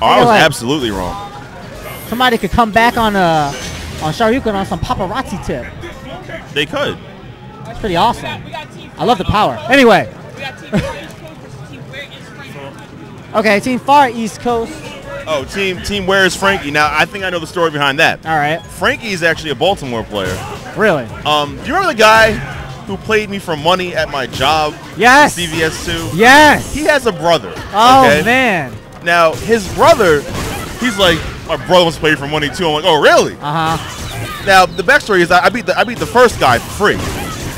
Oh, I was like, absolutely wrong. Somebody could come back on Shoryuken on some paparazzi tip. They could. That's pretty awesome. I love the power. Anyway. Okay, Team Far East Coast. Oh, team Where is Frankie? Now, I think I know the story behind that. All right. Frankie is actually a Baltimore player. Really? Do you remember the guy who played me for money at my job? Yes. CVS2? Yes. He has a brother. Oh, okay? man. Now, his brother, he's like, my brother wants to play for money, too. I'm like, oh, really? Uh-huh. Now, the backstory is I beat the first guy for free.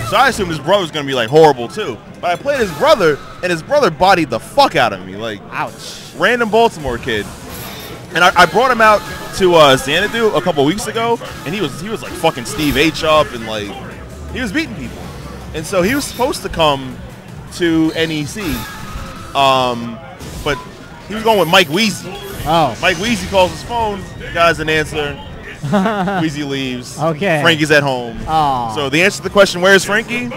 So I assumed his brother was going to be, like, horrible, too. But I played his brother, and his brother bodied the fuck out of me. Like, ouch. Random Baltimore kid. And I brought him out to Xanadu a couple weeks ago, and he was like fucking Steve H up, and like he was beating people. And so he was supposed to come to NEC, but he was going with Mike Weezy. Oh. Mike Weezy calls his phone, guys an answer. Weezy leaves. Okay. Frankie's at home. Oh. So the answer to the question, where is Frankie?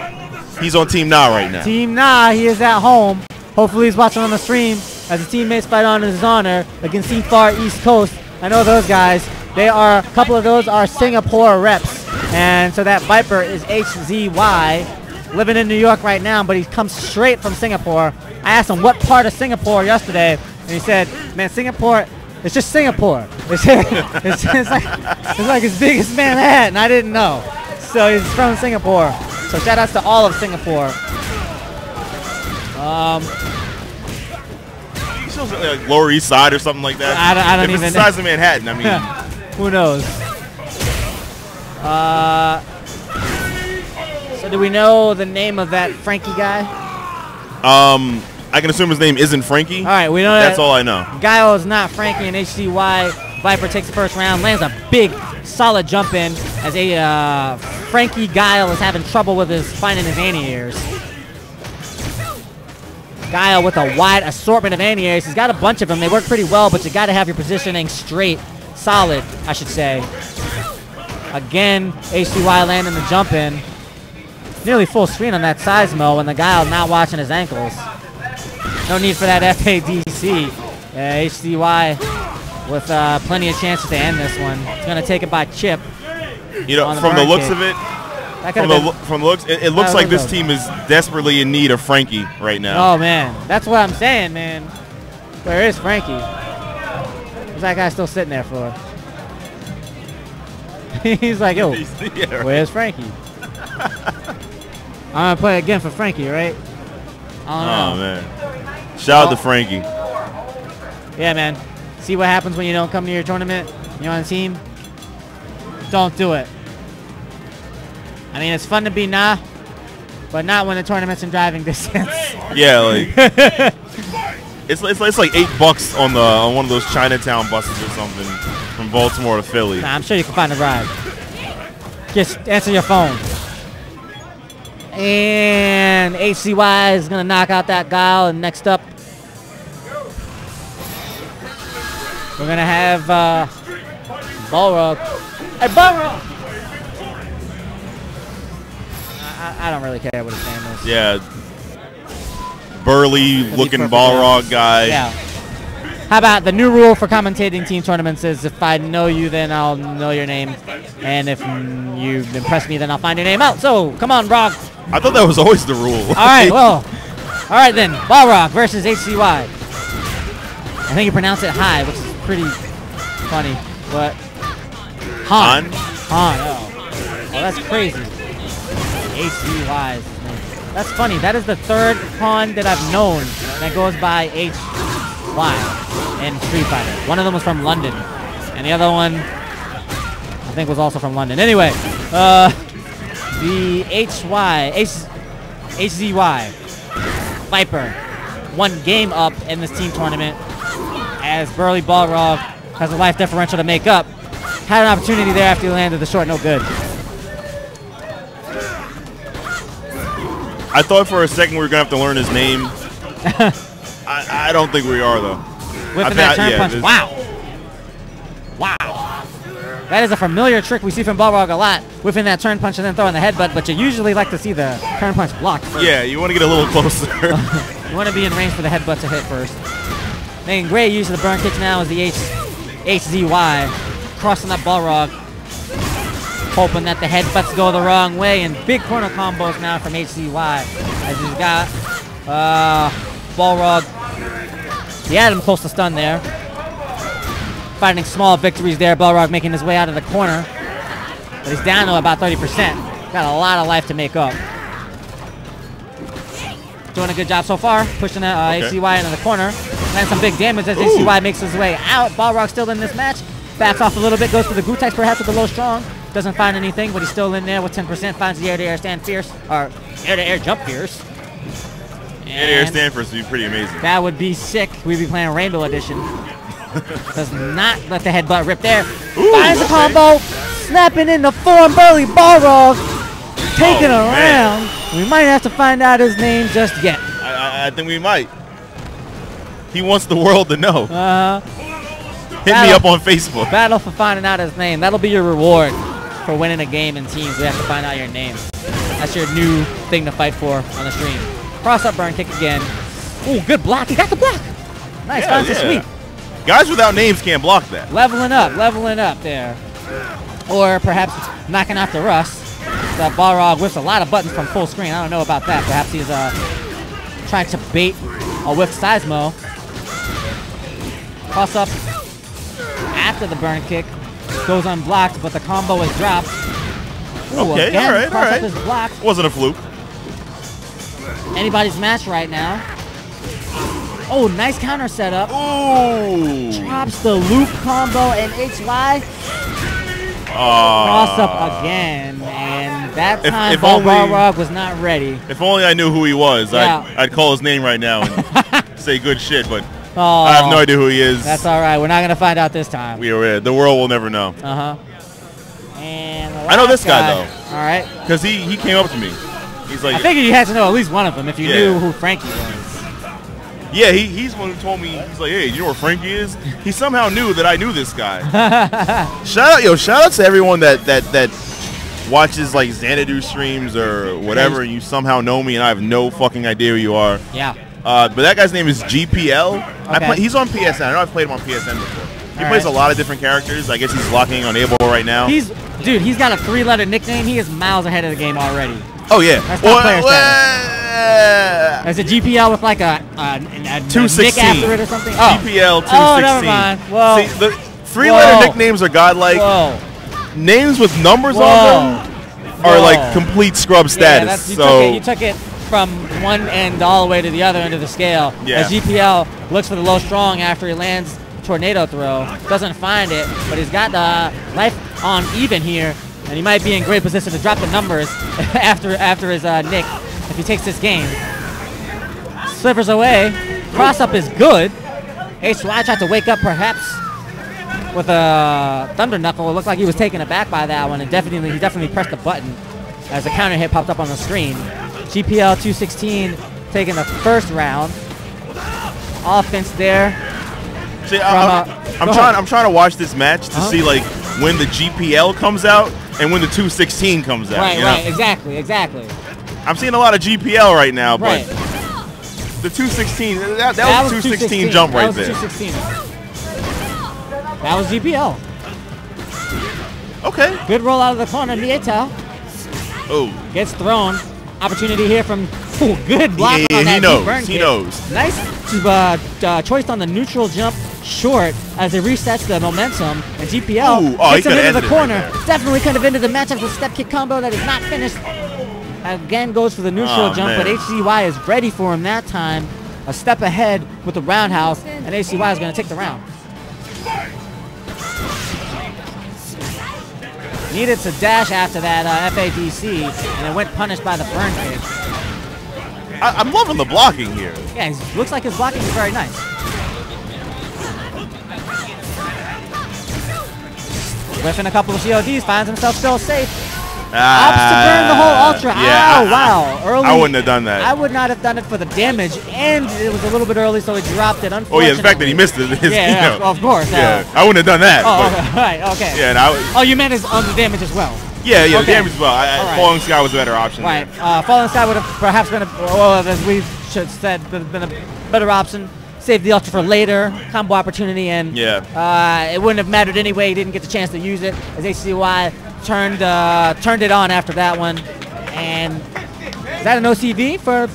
He's on Team Nah right now. Team Nah, he is at home. Hopefully he's watching on the stream as his teammates fight on his honor against Team Far East Coast. I know those guys. A couple of those are Singapore reps. And so that Viper is HZY, living in New York right now, but he comes straight from Singapore. I asked him what part of Singapore yesterday, and he said, man, Singapore, it's just Singapore. It's like as big as Manhattan. I didn't know. So he's from Singapore. So shout outs to all of Singapore. Like Lower East Side or something like that. I don't if even it's the size of Manhattan, I mean. Who knows? So do we know the name of that Frankie guy? I can assume his name isn't Frankie. All right, we know that's all I know. Guile is not Frankie, and HCY Viper takes the first round, lands a big, solid jump in as a Frankie Guile is having trouble with finding his anti-airs. Guile with a wide assortment of anti-airs. He's got a bunch of them. They work pretty well, but you got to have your positioning straight, solid, I should say. Again, HCY landing the jump in. Nearly full screen on that Seismo, and the Guile not watching his ankles. No need for that FADC. HCY with plenty of chances to end this one. He's going to take it by chip. You know, from the looks of it, from the looks, it looks like this team is desperately in need of Frankie right now. Oh, man. That's what I'm saying, man. Where is Frankie? What's that guy still sitting there for? He's like, yo, yeah, right. Where's Frankie? I'm going to play again for Frankie, right? I don't know. Man. Shout out to Frankie. Yeah, man. See what happens when you don't come to your tournament? You're on a team? Don't do it. I mean, it's fun to be Nah, but not when the tournament's in driving distance. Yeah, like it's like $8 on one of those Chinatown buses or something from Baltimore to Philly. Nah, I'm sure you can find a ride. Just answer your phone. And HCY is gonna knock out that Guile. And next up, we're gonna have Balrog. Hey, Balrog! I don't really care what his name is. Yeah. Burly-looking Balrog guy. Yeah. How about the new rule for commentating team tournaments is if I know you, then I'll know your name. And if you've impressed me, then I'll find your name out. So, come on, Rog. I thought that was always the rule. All right, well. All right, then. Balrog versus HCY. I think you pronounce it high, which is pretty funny. But Han. Han, oh. Oh, that's crazy. HCY is his name. That's funny. That is the third Han that I've known that goes by HY in Street Fighter. One of them was from London, and the other one I think was also from London. Anyway, the HZY Viper one game up in this team tournament as Burly Balrog has a life differential to make up. Had an opportunity there after he landed the short, no good. I thought for a second we were going to have to learn his name. I don't think we are, though. Whipping that turn punch. Wow. Wow. That is a familiar trick we see from Balrog a lot. Whipping that turn punch and then throwing the headbutt, but you usually like to see the turn punch blocked first. Yeah, you want to get a little closer. You want to be in range for the headbutt to hit first. Making great use of the burn kicks now is the HZY. Crossing that Balrog. Hoping that the headbutts go the wrong way. And big corner combos now from HZY. As he's got Balrog. He had him close to stun there. Finding small victories there. Balrog making his way out of the corner. But he's down to about 30%. Got a lot of life to make up. Doing a good job so far. Pushing HZY into the corner. Lands some big damage as HZY makes his way out. Balrog still in this match. Backs off a little bit. Goes for the Gutex perhaps with the low strong. Doesn't find anything, but he's still in there with 10%. Finds the air-to-air stand fierce. Or air-to-air jump fierce. Air-to-air stand fierce would be pretty amazing. That would be sick. We'd be playing Rainbow Edition. Does not let the headbutt rip there. Ooh, finds the combo. Snapping into form. Burly Balrog. Taking around. We might have to find out his name just yet. I think we might. He wants the world to know. Hit me up on Facebook. Battle for finding out his name. That'll be your reward for winning a game in teams. We have to find out your name. That's your new thing to fight for on the stream. Cross up burn kick again. Ooh, good block. He got the block. Nice, finds the sweep. Guys without names can't block that. Leveling up there. Or perhaps knocking out the Rust. That Balrog whiffs a lot of buttons from full screen. I don't know about that. Perhaps he's trying to bait a whiff Seismo. Cross up after the burn kick. Goes unblocked, but the combo is dropped. Ooh, okay, again, all right. Cross up is blocked. Wasn't a fluke. Anybody's match right now. Oh, nice counter setup. Ooh. Drops the loop combo and HY. Cross up again, and that time Balrog was not ready. If only I knew who he was, I'd call his name right now and say good shit, but I have no idea who he is. That's all right. We're not going to find out this time. The world will never know. And I know this guy, though. All right. Because he came up to me. He's like, I figured you had to know at least one of them if you knew who Frankie was. Yeah, he's the one who told me. He's like, hey, you know where Frankie is? He somehow knew that I knew this guy. Shout out to everyone that watches like Xanadu streams or whatever, and you somehow know me, and I have no fucking idea who you are. Yeah. But that guy's name is GPL. Okay. He's on PSN. I know I've played him on PSN before. He plays a lot of different characters. I guess he's locking on Abel right now. He's got a 3-letter nickname. He is miles ahead of the game already. Oh yeah. That's top player status. There's a GPL with like a 216 nick after it or something. Oh. GPL 216. Oh, never mind. Whoa. See, the 3-letter nicknames are godlike. Whoa. Names with numbers on them are like complete scrub status. You took it from one end all the way to the other end of the scale. Yeah. As GPL looks for the low strong after he lands tornado throw. Doesn't find it, but he's got life on even here, and he might be in great position to drop the numbers after his nick if he takes this game. Slivers away. Cross up is good. HY tried to wake up perhaps with a Thunder Knuckle. It looked like he was taken aback by that one, and he definitely pressed the button as the counter hit popped up on the screen. GPL 216 taking the first round. Offense there. See, I'm trying to watch this match to see like when the GPL comes out and when the 216 comes out. Right, exactly. I'm seeing a lot of GPL right now, but the 216 that was a 216 jump right there. That was GPL. Okay. Good roll out of the corner, Nieto. Oh. Gets thrown. Opportunity here from good block on that burn kick. He knows. Nice choice on the neutral jump short as it resets the momentum. And GPL gets him into the corner. Definitely could have ended the match after the step kick combo that is not finished. Again goes for the neutral jump, but HZY is ready for him that time. A step ahead with the roundhouse, and HZY is going to take the round. Needed to dash after that FADC, and it went punished by the burn kick. I'm loving the blocking here. Yeah, looks like his blocking is very nice. Whiffing a couple of CODs, finds himself still safe. Opts to burn the whole Ultra. Yeah, wow. Early, I wouldn't have done that. I would not have done it for the damage, and it was a little bit early, so he dropped it, unfortunately. Oh, yeah, the fact that he missed it. Of course. Yeah, I wouldn't have done that. Oh, right, okay. Yeah, you meant on the damage as well. Yeah, the damage as well. Falling Sky was a better option. Right. Falling Sky would have perhaps been, as we should said, been a better option. saved the Ultra for later, combo opportunity, and it wouldn't have mattered anyway. He didn't get the chance to use it as HCY turned it on after that one. And is that an OCV for